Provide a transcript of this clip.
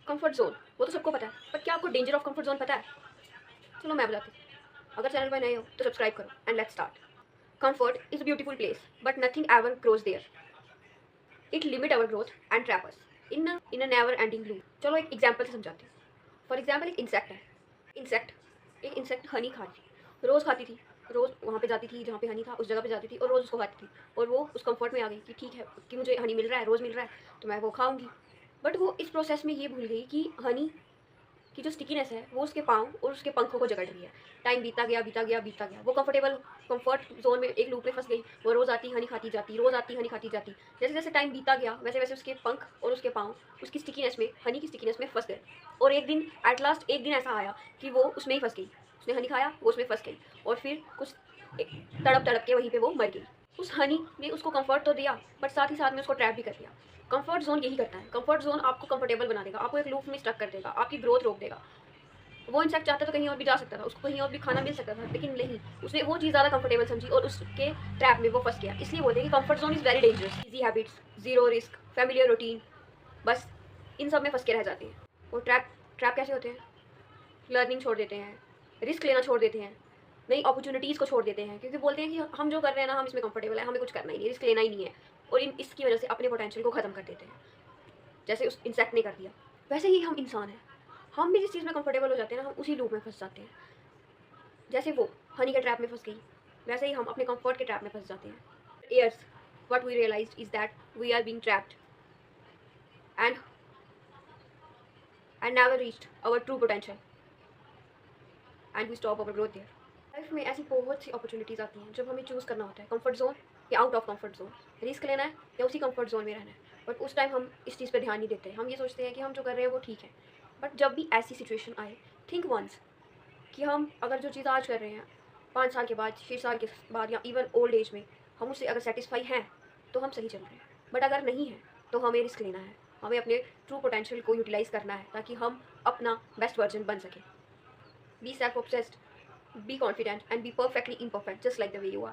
Comfort zone वो तो सबको पता है, पर क्या आपको डेंजर ऑफ कंफर्ट जोन पता है? चलो मैं बताती हूँ। अगर चैनल पर नए हो तो सब्सक्राइब करो and let's start. Comfort is a beautiful place but nothing ever grows there. It limit our growth and trap us in a never ending loop. चलो एक एग्जांपल से समझाती हूँ। फॉर एग्जांपल एक इंसेक्ट है। इंसेक्ट एक insect honey खा रही थी, रोज़ खाती थी, रोज़ वहाँ पे जाती थी जहाँ पे हनी था उस जगह पे जाती थी और रोज़ उसको खाती थी। और वो उस कंफर्ट में आ गई कि ठीक है कि मुझे हनी मिल रहा है, रोज़ मिल रहा है, तो मैं वो खाऊंगी। बट वो इस प्रोसेस में ये भूल गई कि हनी की जो स्टिकीनेस है वो उसके पाँव और उसके पंखों को जकड़ रही है। टाइम बीता गया बीता गया बीता गया, वो कंफर्ट जोन में एक लूप में फंस गई। वो रोज़ आती हनी खाती जाती, रोज़ आती हनी खाती जाती। जैसे जैसे टाइम बीता गया वैसे वैसे उसके पंख और उसके पाँव उसकी स्टिकीनेस में, हनी की स्टिकीनेस में फंस गए। और एक दिन एट लास्ट एक दिन ऐसा आया कि वो उसमें ही फंस गई। उसने हनी खाया, वो उसमें फंस गई और फिर कुछ तड़प तड़प के वहीं पे वो मर गई। उस हनी ने उसको कंफर्ट तो दिया बट साथ ही साथ में उसको ट्रैप भी कर दिया। कंफर्ट जोन यही करता है। कंफर्ट जोन आपको कंफर्टेबल बना देगा, आपको एक लूप में स्टक कर देगा, आपकी ग्रोथ रोक देगा। वो इंसेक्ट चाहता तो कहीं और भी जा सकता था, उसको कहीं और भी खाना मिल सकता था, लेकिन नहीं, उसने वो चीज़ ज़्यादा कंफर्टेबल समझी और उसके ट्रैप में वो फंस गया। इसलिए बोलते हैं कि comfort zone is very dangerous. Easy habits, zero risk, familiar routine, बस इन सब में फंस के रह जाते हैं। और ट्रैप ट्रैप कैसे होते हैं? लर्निंग छोड़ देते हैं, रिस्क लेना छोड़ देते हैं, नई अपॉर्चुनिटीज़ को छोड़ देते हैं, क्योंकि बोलते हैं कि हम जो कर रहे हैं ना हम इसमें कंफर्टेबल है, हमें कुछ करना ही नहीं, रिस्क लेना ही नहीं है। और इसकी वजह से अपने पोटेंशियल को ख़त्म कर देते हैं, जैसे उस इंसेक्ट ने कर दिया। वैसे ही हम इंसान हैं, हम भी जिस चीज़ में कंफर्टेबल हो जाते हैं ना हम उसी लूप में फंस जाते हैं। जैसे वो हनी के ट्रैप में फंस गई, वैसे ही हम अपने कंफर्ट के ट्रैप में फंस जाते हैं। Years, what we realized is that we are being trapped and never reached our true potential and we stop our growth there. Life में ऐसी बहुत सी अपॉर्चुनिटीज़ आती हैं जब हमें चूज़ करना होता है कंफर्ट जोन या out of comfort zone, risk लेना है या उसी कंफर्ट जोन में रहना है। बट उस टाइम हम इस चीज़ पे ध्यान नहीं देते, हम ये सोचते हैं कि हम जो कर रहे हैं वो ठीक है। बट जब भी ऐसी सिचुएशन आए, थिंक वंस कि हम अगर जो चीज़ आज कर रहे हैं 5 साल के बाद, 6 साल के बाद या इवन ओल्ड एज में हम उससे अगर सेटिस्फाई हैं तो हम सही चल रहे हैं। बट अगर नहीं है तो हमें रिस्क लेना है, हमें अपने ट्रू पोटेंशियल को यूटिलाइज़ करना है ताकि हम अपना बेस्ट वर्जन बन सकें। Be self obsessed, be confident, and be perfectly imperfect just like the way you are.